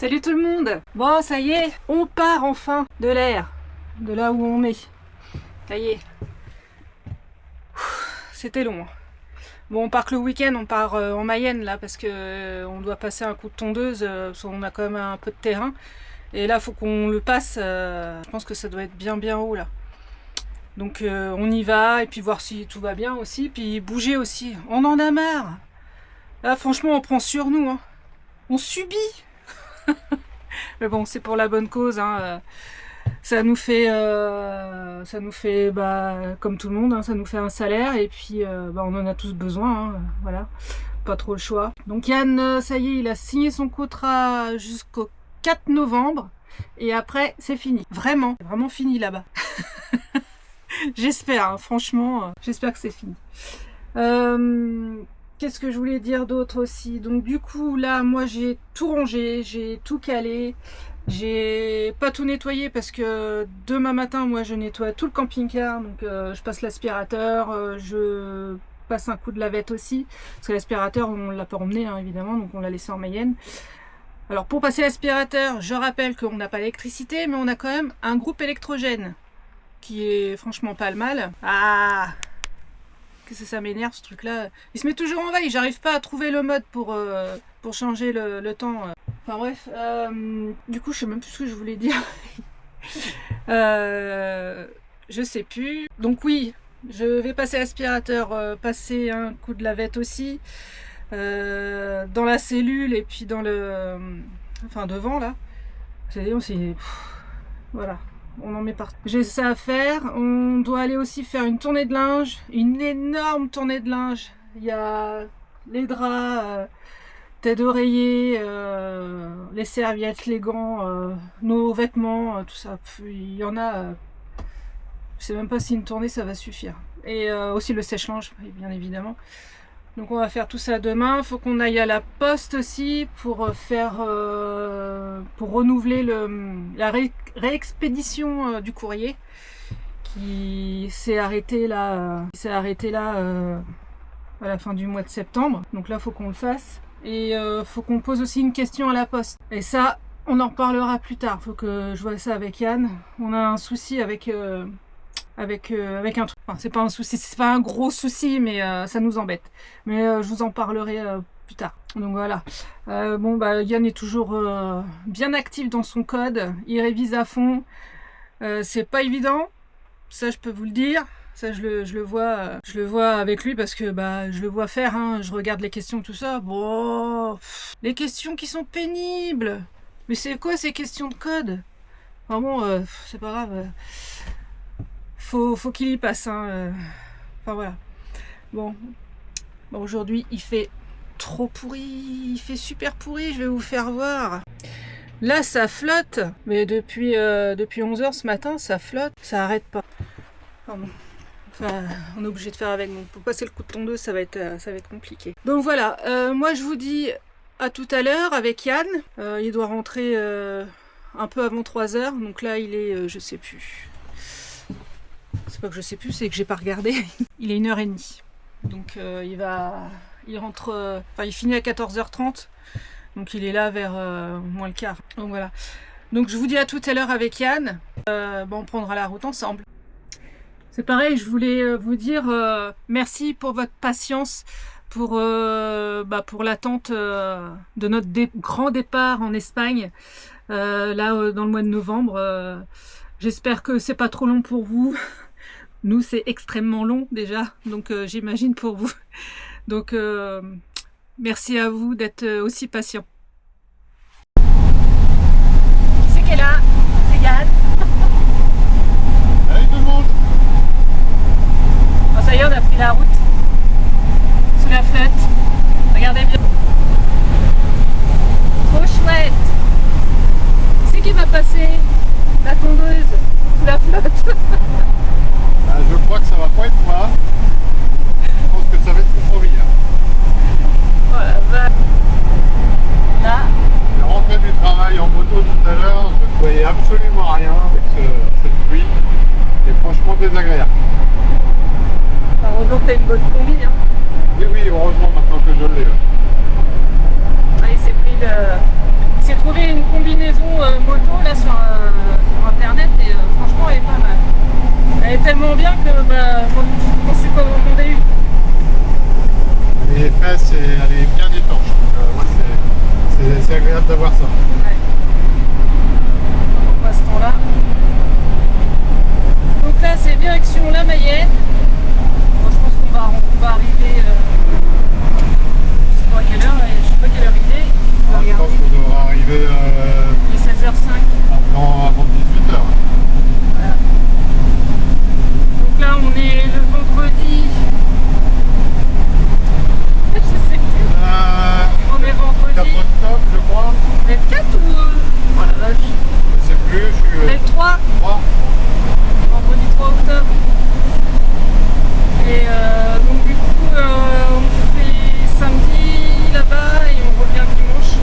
Salut tout le monde. Bon, ça y est, on part enfin de l'air, de là où on est. Ça y est. C'était long. Bon, on part que le week-end, on part en Mayenne là parce que on doit passer un coup de tondeuse, parce qu'on a quand même un peu de terrain. Et là, faut qu'on le passe. Je pense que ça doit être bien haut là. Donc on y va et puis voir si tout va bien aussi, puis bouger aussi. On en a marre. Là, franchement, on prend sur nous. Hein. On subit. Mais bon, c'est pour la bonne cause. Hein. Ça nous fait comme tout le monde, hein, ça nous fait un salaire et puis on en a tous besoin. Hein, voilà, pas trop le choix. Donc Yann, ça y est, il a signé son contrat jusqu'au 4 novembre et après c'est fini. Vraiment fini là-bas. J'espère, hein, franchement, j'espère que c'est fini. Qu'est-ce que je voulais dire d'autre aussi? Donc du coup là, moi j'ai tout rangé, j'ai tout calé. J'ai pas tout nettoyé parce que demain matin, moi je nettoie tout le camping-car, donc je passe l'aspirateur, je passe un coup de lavette aussi, parce que l'aspirateur on l'a pas emmené hein, évidemment, donc on l'a laissé en Mayenne. Alors pour passer l'aspirateur, je rappelle qu'on n'a pas d'électricité, mais on a quand même un groupe électrogène qui est franchement pas le mal. Ah, qu'est-ce que ça m'énerve ce truc là, il se met toujours en veille, j'arrive pas à trouver le mode pour changer le temps. Enfin bref, du coup je sais même plus ce que je voulais dire. Je sais plus. Donc oui, je vais passer l'aspirateur, passer un coup de lavette aussi, dans la cellule et puis dans le... Enfin devant là. C'est-à-dire voilà, on en met partout. J'ai ça à faire, on doit aller aussi faire une tournée de linge, une énorme tournée de linge. Il y a les draps... tête d'oreiller, les serviettes, les gants, nos vêtements, tout ça. Il y en a, je sais même pas si une tournée ça va suffire. Et aussi le sèche-linge, bien évidemment. Donc on va faire tout ça demain. Faut qu'on aille à la poste aussi pour pour renouveler la réexpédition du courrier qui s'est arrêté là, à la fin du mois de septembre. Donc là, faut qu'on le fasse. Et faut qu'on pose aussi une question à la poste. Et ça, on en reparlera plus tard. Faut que je vois ça avec Yann. On a un souci avec un truc. Enfin, c'est pas un souci, c'est pas un gros souci, mais ça nous embête. Mais je vous en parlerai plus tard. Donc voilà. Yann est toujours bien actif dans son code. Il révise à fond. C'est pas évident. Ça, je peux vous le dire. Ça, je le vois avec lui parce que je le vois faire, hein, je regarde les questions, tout ça. Bon, les questions qui sont pénibles. Mais c'est quoi ces questions de code? Enfin bon, c'est pas grave. Faut qu'il y passe. Hein, enfin voilà. Bon, aujourd'hui, il fait trop pourri. Il fait super pourri, je vais vous faire voir. Là, ça flotte. Mais depuis 11h ce matin, ça flotte. Ça arrête pas. Pardon. Enfin, on est obligé de faire avec. Pour passer le coup de tondeuse, ça va être compliqué. Donc voilà, moi je vous dis à tout à l'heure avec Yann. Il doit rentrer un peu avant 3h. Donc là, il est, je sais plus. C'est pas que je sais plus, c'est que j'ai pas regardé. Il est 1h30. Donc il rentre. Il finit à 14h30. Donc il est là vers moins le quart. Donc voilà. Donc je vous dis à tout à l'heure avec Yann. On prendra la route ensemble. C'est pareil, je voulais vous dire merci pour votre patience pour l'attente de notre grand départ en Espagne dans le mois de novembre. J'espère que c'est pas trop long pour vous. Nous, c'est extrêmement long déjà, donc j'imagine pour vous. Donc merci à vous d'être aussi patient. Qui c'est qui est là? C'est Yann. Salut tout le monde. Ça y est, on a pris la route sous la flotte. Regardez bien. Trop chouette. Qui c'est qui va passer la tondeuse sous la flotte? Je crois que ça va pas être moi. Je pense que ça va être mon compromis. Oh la vache. Là. J'ai rentré du travail en moto tout à l'heure. Je ne voyais absolument rien avec cette pluie. C'est franchement désagréable. Heureusement que t'as une bonne combi. Hein. Oui, heureusement maintenant que je l'ai. Ah, il s'est trouvé une combinaison moto là sur internet et franchement elle est pas mal. Elle est tellement bien que j'en suis commandé une. Les fesses, elle est bien étanche. Ouais, c'est agréable d'avoir ça. Ouais. On passe ce temps là. Donc là c'est direction la Mayenne. Bon, je pense qu'on va arriver. Je sais pas à quelle heure il est. Je pense qu'on devra arriver Il est 16h05. avant 18h. Voilà. Donc là on est le vendredi. Je sais plus. On est 4 vendredi. octobre, je crois. Le 4 ou. Voilà, là, Je sais plus, je suis. le 3. 3. Vendredi 3 octobre. Et donc du coup on fait samedi là-bas et on revient dimanche.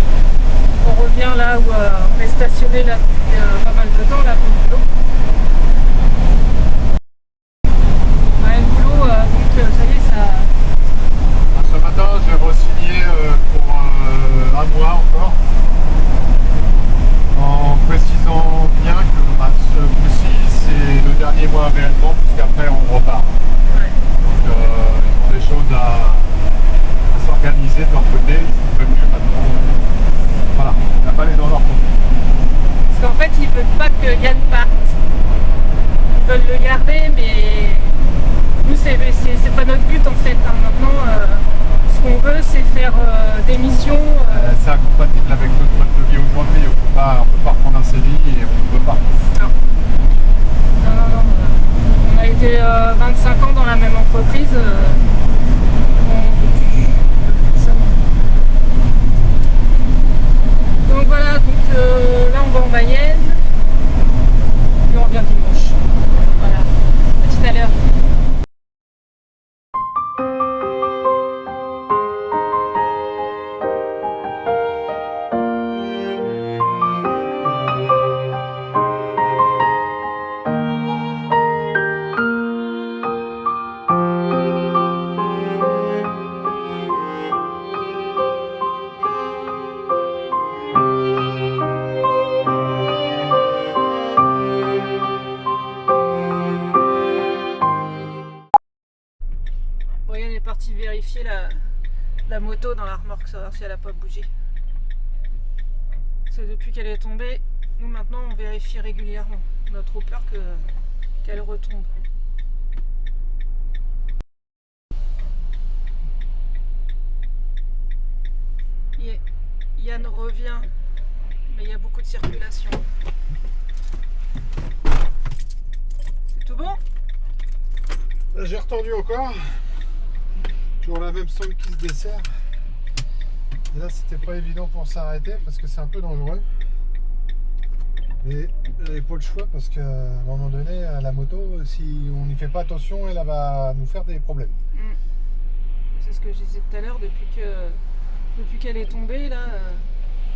On revient là où on est stationné là depuis pas mal de temps là pour le boulot. Ouais, le boulot donc ça y est ça. Ce matin, j'ai re-signé pour un mois encore. En précisant bien que ce coup-ci, c'est le dernier mois réellement, puisqu'après on repart. Ouais. Donc, ils ont des choses à s'organiser de leur côté, ils sont prévenus maintenant. Voilà, il n'y a pas les dans leur compte. Parce qu'en fait, ils ne veulent pas que Yann parte. Ils veulent le garder, mais nous, c'est pas notre but en fait. Hein. Maintenant, ce qu'on veut, c'est faire des missions. C'est incompatible avec notre mode de vie aujourd'hui. On peut pas reprendre un CDI et on ne peut pas. Non. Non. On a été 25 ans dans la même entreprise. Donc voilà, là on va en Mayenne et on revient dimanche. Voilà, à tout à l'heure. Yann est parti vérifier la moto dans la remorque, savoir si elle n'a pas bougé. C'est depuis qu'elle est tombée, nous maintenant on vérifie régulièrement. On a trop peur qu'elle retombe. Yann revient, mais il y a beaucoup de circulation. C'est tout bon? J'ai retendu encore. Toujours la même sonde qui se dessert. Et là, c'était pas évident pour s'arrêter parce que c'est un peu dangereux. Mais j'avais pas le choix parce qu'à un moment donné, la moto, si on n'y fait pas attention, elle va nous faire des problèmes. C'est ce que je disais tout à l'heure, depuis qu'elle est tombée là,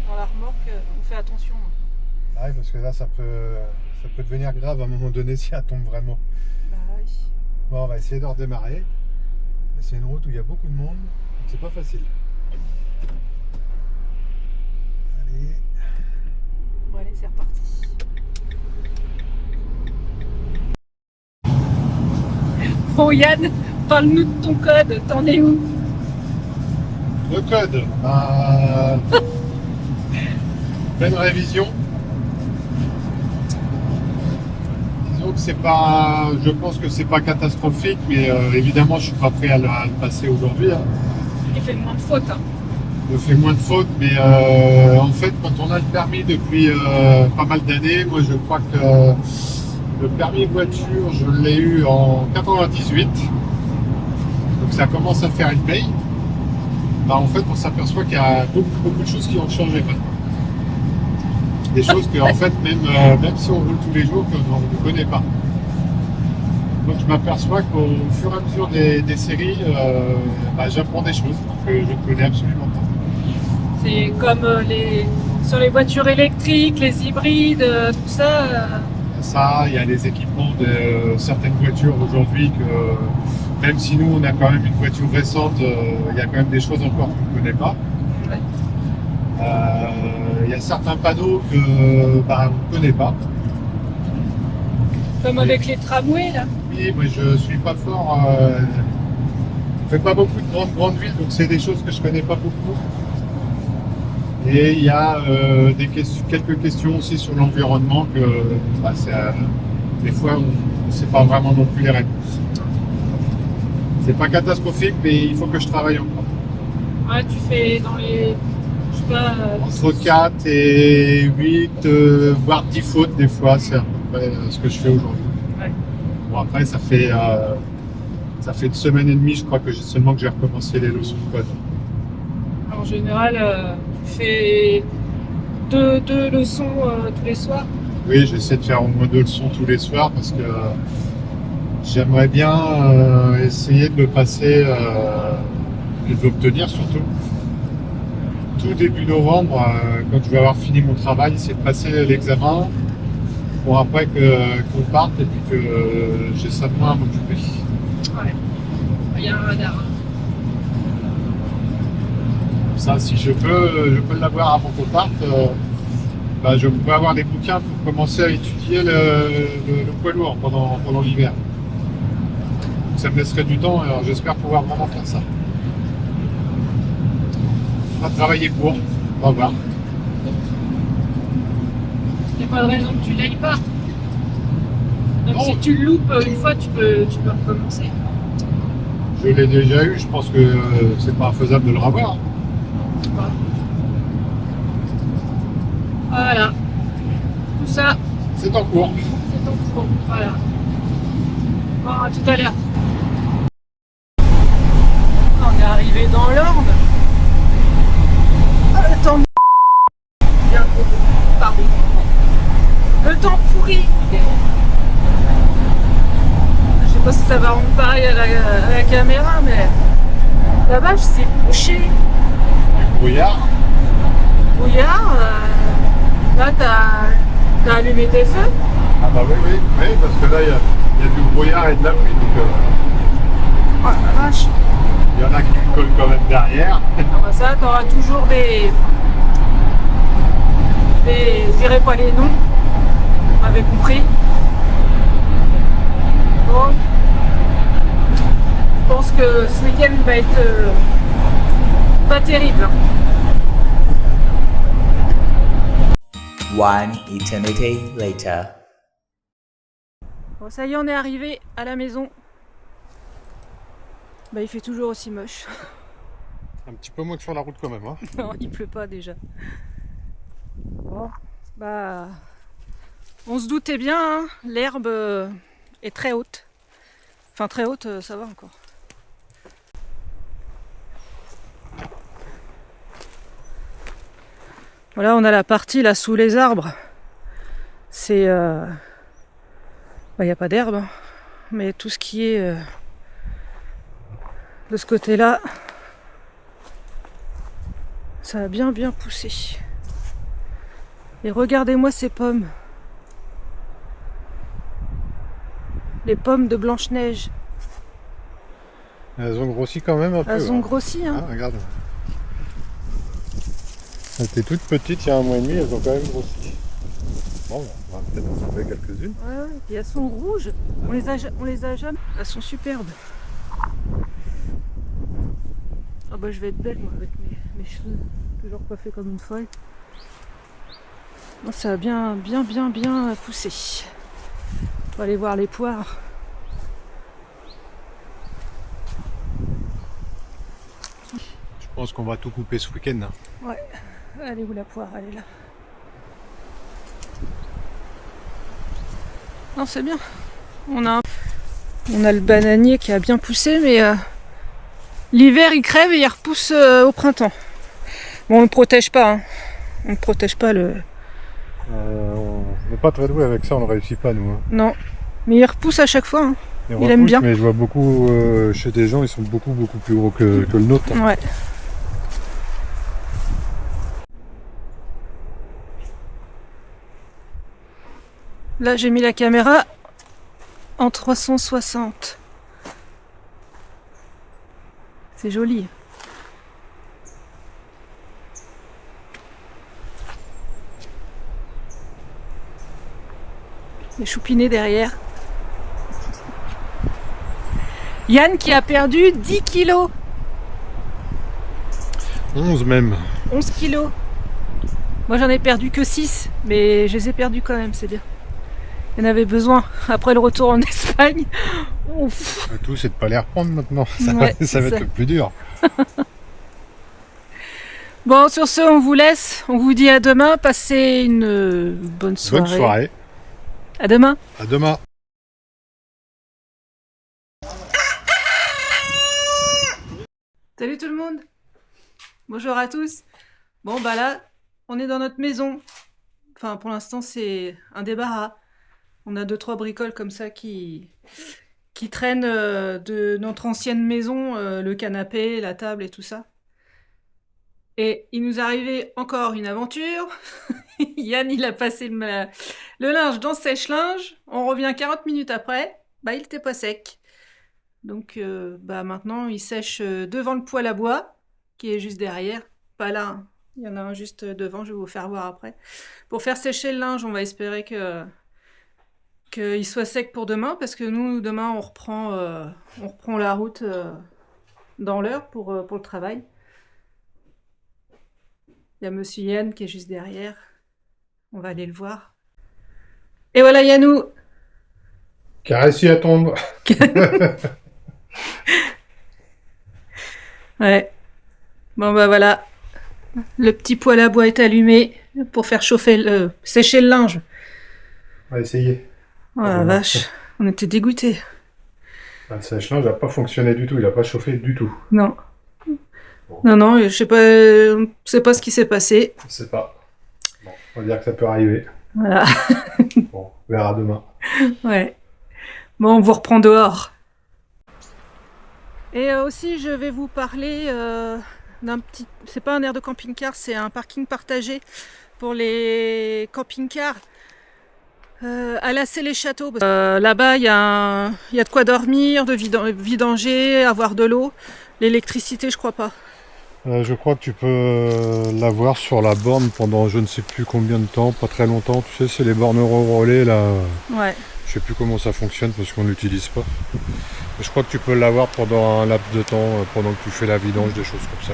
dans la remorque, on fait attention. Ah oui, parce que là, ça peut devenir grave à un moment donné si elle tombe vraiment. Bah oui. Bon, on va essayer de redémarrer. C'est une route où il y a beaucoup de monde, donc c'est pas facile. Allez. Bon allez, c'est reparti. Bon Yann, parle-nous de ton code, t'en es où? Le code, pleine révision. Disons que c'est pas, je pense que c'est pas catastrophique, mais évidemment je suis pas prêt à le passer aujourd'hui. Hein. Il fait moins de fautes. Hein. Je fais moins de fautes, mais en fait quand on a le permis depuis pas mal d'années, moi je crois que le permis voiture je l'ai eu en 98, donc ça commence à faire une paye. Bah, en fait on s'aperçoit qu'il y a beaucoup de choses qui ont changé maintenant. Des choses que en fait même si on roule tous les jours qu'on ne connaît pas. Donc je m'aperçois qu'au fur et à mesure des séries, j'apprends des choses que je ne connais absolument pas. C'est comme sur les voitures électriques, les hybrides, tout ça. Ça, il y a les équipements de certaines voitures aujourd'hui que même si nous on a quand même une voiture récente, il y a quand même des choses encore qu'on ne connaît pas. Ouais. Il y a certains panneaux que bah, on ne connaît pas. Comme avec les tramways là. Oui, moi je suis pas fort. Je fais pas beaucoup de grandes villes, donc c'est des choses que je connais pas beaucoup. Et il y a quelques questions aussi sur l'environnement que bah, des fois on ne sait pas vraiment non plus les réponses. C'est pas catastrophique, mais il faut que je travaille encore. Ouais, tu fais dans les. Je sais pas. Entre 4 et 8, voire 10 fautes des fois, c'est à peu près ce que je fais aujourd'hui. Ouais. Bon après ça fait une semaine et demie, je crois que j'ai recommencé les leçons de code. En général, tu fais deux leçons tous les soirs. Oui, j'essaie de faire au moins 2 leçons tous les soirs parce que j'aimerais bien essayer de le passer et de l'obtenir surtout. Tout début novembre, quand je vais avoir fini mon travail, c'est de passer l'examen pour après qu'on parte et puis que j'ai ça de moins à m'occuper. Ouais. Il y a un radar. Ça, si je peux l'avoir avant qu'on parte, bah, je peux avoir des bouquins pour commencer à étudier le poids lourd pendant l'hiver. Ça me laisserait du temps, alors j'espère pouvoir vraiment faire ça. On va travailler pour, on va voir. Il n'y a pas de raison que tu l'ailles pas. Même Non. si tu le loupes une fois, tu peux recommencer. Je l'ai déjà eu, je pense que c'est pas faisable de le revoir. Voilà. Tout ça, C'est en cours. c'est en cours. Voilà. Bon, à tout à l'heure. On est arrivé dans l'Orne. Ah, le temps bien. Pardon. Le temps pourri. Je sais pas si ça va rendre pareil à la caméra, mais la vache, c'est bouché. Brouillard. Brouillard. Là, t'as allumé tes feux. Ah bah oui, parce que là, il y a du brouillard et de la pluie. Donc, Oh la vache. il y en a qui me collent quand même derrière. Ah bah ça, t'auras toujours des. Je dirais pas les noms. Vous m'avez compris. Bon. Je pense que ce week-end va être pas terrible. One eternity later. Bon, ça y est, on est arrivé à la maison. Bah, il fait toujours aussi moche. Un petit peu moins que sur la route quand même. Hein. Non, il pleut pas déjà. Bon, bah, on se doutait bien, hein, l'herbe est très haute. Enfin, très haute, ça va encore. Voilà, on a la partie là sous les arbres. C'est. Bah, y a pas d'herbe, hein, mais tout ce qui est de ce côté-là, ça a bien poussé. Et regardez-moi ces pommes. Les pommes de Blanche-Neige. Elles ont grossi quand même un peu. Elles ont grossi, hein. Ah, regarde. Elles étaient toutes petites il y a 1 mois et demi, elles ont quand même grossi. Bon, on va peut-être en trouver quelques-unes. Ouais, et elles sont rouges. On les a jamais. Elles sont superbes. Ah bah je vais être belle moi avec mes cheveux toujours coiffés comme une folle. Non, ça a bien poussé. On va aller voir les poires. Je pense qu'on va tout couper ce week-end. Ouais. Elle est où la poire? Elle est là. Non, c'est bien. On a le bananier qui a bien poussé, mais l'hiver il crève et il repousse au printemps. Bon, on ne protège pas. Hein. On ne protège pas le. On n'est pas très doué avec ça, on ne réussit pas nous. Hein. Non. Mais il repousse à chaque fois. Hein. Il aime bien. Mais je vois beaucoup chez des gens, ils sont beaucoup plus gros que le nôtre. Hein. Ouais. Là, j'ai mis la caméra en 360. C'est joli. les choupinets derrière. Yann qui a perdu 10 kilos. 11 même. 11 kilos. Moi j'en ai perdu que 6, mais je les ai perdus quand même, c'est bien. Il y en avait besoin. Après le retour en Espagne. Ouf. Le tout, c'est de pas les reprendre maintenant. Ouais, ça va être le plus dur. Bon, sur ce, on vous laisse. On vous dit à demain. Passez une bonne soirée. Bonne soirée. À demain. À demain. Salut tout le monde. Bonjour à tous. Bon, bah là, on est dans notre maison. Enfin, pour l'instant, c'est un débarras. On a 2-3 bricoles comme ça qui traînent de notre ancienne maison, le canapé, la table et tout ça. Et il nous est arrivé encore une aventure. Yann, il a passé le linge dans le sèche-linge. On revient 40 minutes après. Bah, il était pas sec. Donc, bah, maintenant, il sèche devant le poêle à bois, qui est juste derrière. Pas là, hein. Il y en a un juste devant, je vais vous faire voir après. Pour faire sécher le linge, on va espérer qu'il soit sec pour demain, parce que nous, demain, on reprend la route dans l'heure pour le travail. Il y a Monsieur Yann qui est juste derrière. On va aller le voir. Et voilà Yannou. Qui a réussi à tomber. Ouais. Bon bah voilà. Le petit poêle à bois est allumé pour faire sécher le linge. On va essayer. Oh la vache, on était dégoûtés. Le sèche-linge n'a pas fonctionné du tout, il n'a pas chauffé du tout. Non. Bon. Non, je sais pas ce qui s'est passé. Je sais pas. Bon, on va dire que ça peut arriver. Voilà. Bon, on verra demain. Ouais. Bon, on vous reprend dehors. Et aussi, je vais vous parler d'un petit... C'est pas un aire de camping-car, c'est un parking partagé pour les camping-cars. À Lassay-les-Châteaux. Là-bas, il y a de quoi dormir, de vidanger, avoir de l'eau. L'électricité, je crois pas. Je crois que tu peux l'avoir sur la borne pendant je ne sais plus combien de temps, pas très longtemps. Tu sais, c'est les bornes relais là. Ouais. Je sais plus comment ça fonctionne parce qu'on ne l'utilise pas. Mais je crois que tu peux l'avoir pendant un laps de temps, pendant que tu fais la vidange, des choses comme ça.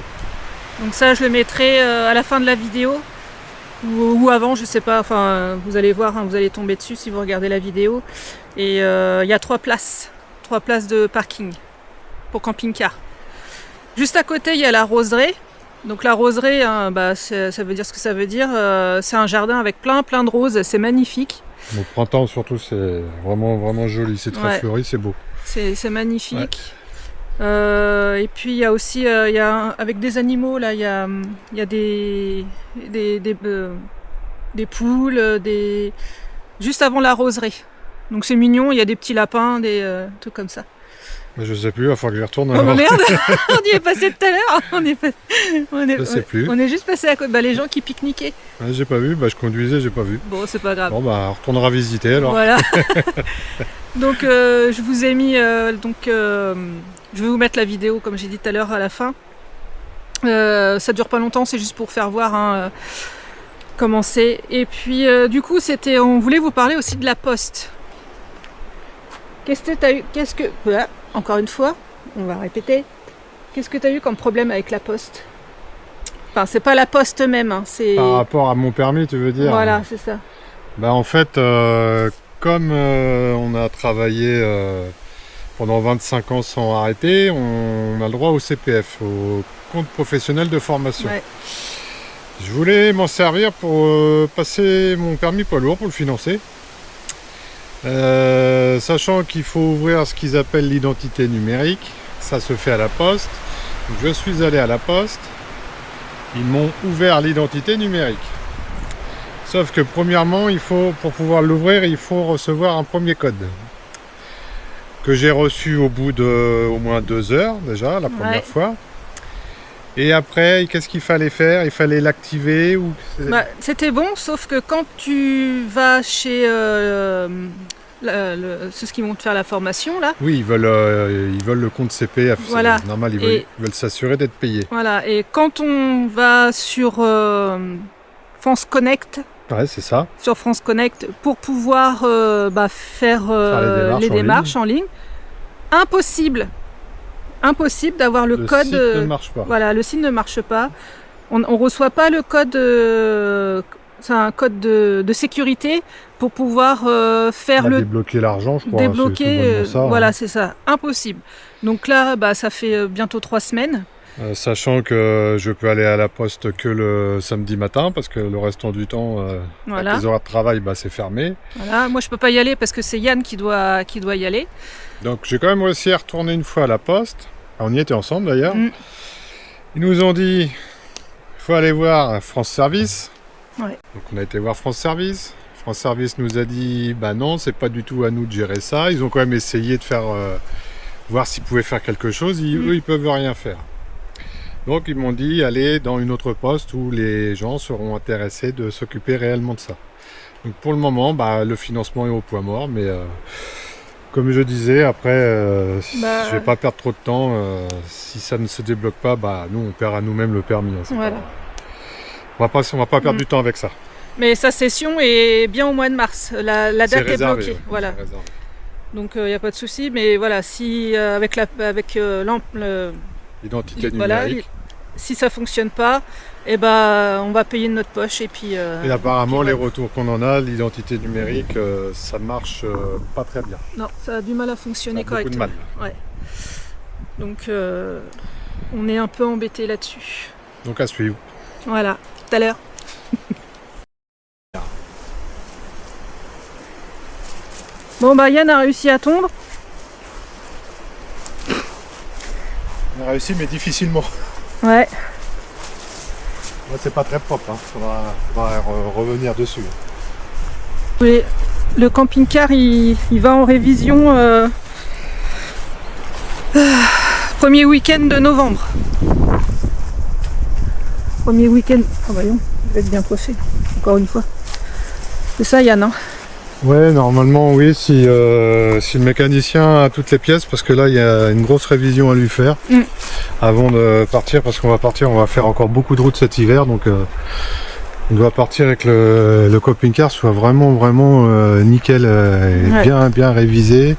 Donc ça, je le mettrai à la fin de la vidéo. Ou avant, je sais pas, enfin vous allez voir, hein, vous allez tomber dessus si vous regardez la vidéo. Et il y a 3 places de parking pour camping-car. Juste à côté, il y a la roseraie. Donc la roseraie, hein, bah, ça veut dire ce que ça veut dire. C'est un jardin avec plein de roses, c'est magnifique. Au printemps surtout, c'est vraiment joli, c'est très fleuri, c'est beau. C'est magnifique. Ouais. Et puis il y a aussi, avec des animaux, là, il y a des poules, juste avant la roseraie. Donc c'est mignon, il y a des petits lapins, des trucs comme ça. Mais je sais plus, il va falloir que j'y retourne. Oh merde, on y est passé tout à l'heure. Je sais plus. On est juste passé à côté. Bah, les gens qui pique-niquaient. Ouais, j'ai pas vu, je conduisais, j'ai pas vu. Bon, c'est pas grave. Bon, on retournera visiter alors. Voilà. Donc, je vous ai mis. Je vais vous mettre la vidéo, comme j'ai dit tout à l'heure, à la fin. Ça dure pas longtemps, c'est juste pour faire voir comment c'est. Et puis, du coup, on voulait vous parler aussi de la poste. Qu'est-ce que t'as eu? Voilà, encore une fois, on va répéter. Qu'est-ce que t'as eu comme problème avec la poste? Enfin, c'est pas la poste même, hein, c'est... Par rapport à mon permis, tu veux dire? Voilà, c'est ça. En fait, comme on a travaillé pendant 25 ans sans arrêter, on a le droit au CPF, au compte professionnel de formation. Ouais. Je voulais m'en servir pour passer mon permis poids lourd, pour le financer. Sachant qu'il faut ouvrir ce qu'ils appellent l'identité numérique, ça se fait à la poste. Donc je suis allé à la poste, ils m'ont ouvert l'identité numérique. Sauf que premièrement, pour pouvoir l'ouvrir, il faut recevoir un premier code que j'ai reçu au bout de au moins 2 heures déjà, la première fois. Et après, qu'est-ce qu'il fallait faire? Il fallait l'activer ou... C'était bon, sauf que quand tu vas chez ceux qui vont te faire la formation, là... Oui, ils veulent le compte CPF, voilà. C'est normal, ils veulent s'assurer d'être payés. Voilà, et quand on va sur France Connect, Ouais, c'est ça. sur France Connect pour pouvoir faire les démarches en ligne. Impossible d'avoir le code. Le site ne marche pas. Voilà, le site ne marche pas. On ne reçoit pas le code. C'est un code de sécurité pour pouvoir faire débloquer l'argent, je crois. Débloquer, ça, voilà, hein. c'est ça. Impossible. Donc là, ça fait bientôt 3 semaines. Sachant que je peux aller à la poste que le samedi matin, parce que le restant du temps, Voilà. avec les horaires de travail, c'est fermé. Voilà. Moi, je peux pas y aller parce que c'est Yann qui doit y aller. Donc j'ai quand même réussi à retourner une fois à la poste. On y était ensemble d'ailleurs. Ils nous ont dit, il faut aller voir France Service. Ouais. Donc on a été voir France Service. France Service nous a dit, non, c'est pas du tout à nous de gérer ça. Ils ont quand même essayé de faire, voir s'ils pouvaient faire quelque chose. Eux, ils peuvent rien faire. Donc ils m'ont dit, allez dans une autre poste où les gens seront intéressés de s'occuper réellement de ça. Donc pour le moment, le financement est au point mort, mais comme je disais, après, je vais pas perdre trop de temps. Si ça ne se débloque pas, nous on perd à nous-mêmes le permis. Hein, voilà. On va pas perdre du temps avec ça. Mais sa session est bien au mois de mars. La date est réservé, bloquée. Ouais, voilà. Donc il n'y a pas de souci. Mais voilà, si avec l'identité numérique. Si ça fonctionne pas, on va payer de notre poche et puis. Et apparemment, les retours qu'on en a, l'identité numérique, ça marche pas très bien. Non, ça a du mal à fonctionner correctement. Beaucoup de mal. Ouais. Donc on est un peu embêté là-dessus. Donc à suivre. Voilà, tout à l'heure. Bon Yann a réussi à tondre. On a réussi, mais difficilement. Ouais. Là, c'est pas très propre. Faudra revenir dessus. Oui, le camping-car, il va en révision premier week-end de novembre. Premier week-end. Ah voyons, je vais être bien coiffé, encore une fois. C'est ça Yann, hein? Ouais, normalement oui, si le mécanicien a toutes les pièces, parce que là il y a une grosse révision à lui faire avant de partir, parce qu'on va faire encore beaucoup de routes cet hiver, donc on doit partir avec le camping-car soit vraiment nickel, bien révisé.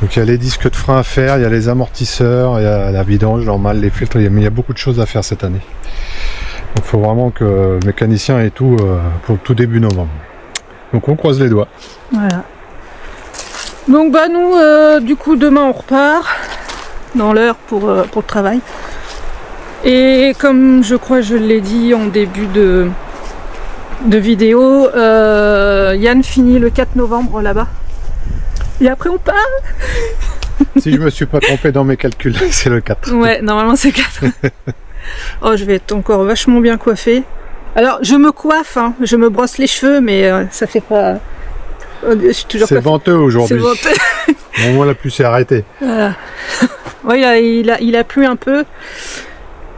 Donc il y a les disques de frein à faire, il y a les amortisseurs, il y a la vidange normale, les filtres, il y a beaucoup de choses à faire cette année. Donc il faut vraiment que le mécanicien ait tout pour tout début novembre. Donc on croise les doigts. Voilà. Donc nous, du coup, demain on repart dans l'heure pour le travail. Et comme je crois je l'ai dit en début de vidéo, Yann finit le 4 novembre là-bas. Et après on part. Si je me suis pas trompé dans mes calculs, c'est le 4. Ouais, normalement c'est 4. Oh, je vais être encore vachement bien coiffée. Alors, je me coiffe, hein, je me brosse les cheveux, mais ça fait pas... Je suis toujours c'est venteux aujourd'hui. C'est venteux. Bon, moi, la pluie s'est arrêtée. Voilà. Ouais, il a plu un peu.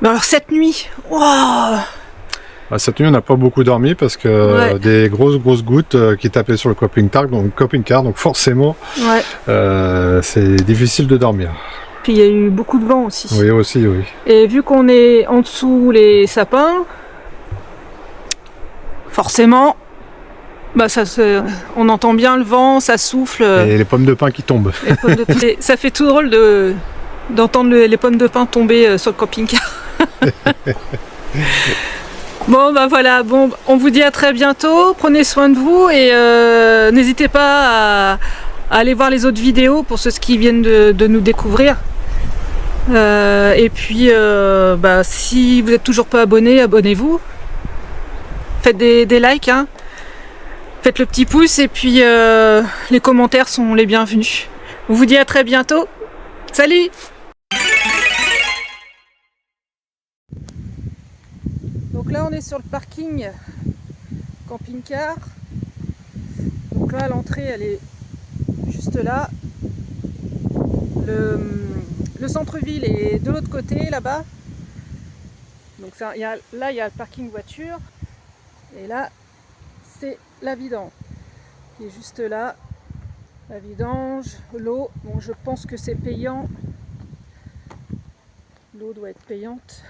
Mais alors, cette nuit, wow. Cette nuit, on n'a pas beaucoup dormi parce que des grosses gouttes qui tapaient sur le camping-car, donc forcément, c'est difficile de dormir. Puis, il y a eu beaucoup de vent aussi. Oui, aussi, oui. Et vu qu'on est en dessous les sapins, forcément, on entend bien le vent, ça souffle. Et les pommes de pin qui tombent. Ça fait tout drôle d'entendre les pommes de pin tomber sur le camping-car. Bon, voilà, on vous dit à très bientôt. Prenez soin de vous et n'hésitez pas à aller voir les autres vidéos pour ceux qui viennent de nous découvrir. Et puis, si vous n'êtes toujours pas abonné, abonnez-vous. Faites des likes, hein. Faites le petit pouce et puis les commentaires sont les bienvenus. On vous dit à très bientôt. Salut! Donc là on est sur le parking camping-car. Donc là l'entrée elle est juste là. Le centre-ville est de l'autre côté là-bas. Donc là il y a le parking voiture. Et là, c'est la vidange qui est juste là. La vidange, l'eau. Bon, je pense que c'est payant. L'eau doit être payante.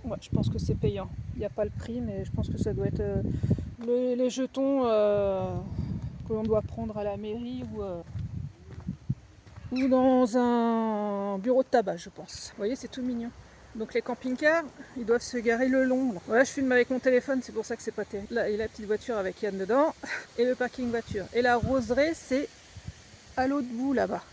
Ouais, je pense que c'est payant. Il n'y a pas le prix, mais je pense que ça doit être les jetons que l'on doit prendre à la mairie ou dans un bureau de tabac, je pense. Vous voyez, c'est tout mignon. Donc les camping-cars, ils doivent se garer le long. Là. Voilà, je filme avec mon téléphone, c'est pour ça que c'est pas terrible. Là, et la petite voiture avec Yann dedans, et le parking voiture. Et la roseraie, c'est à l'autre bout là-bas.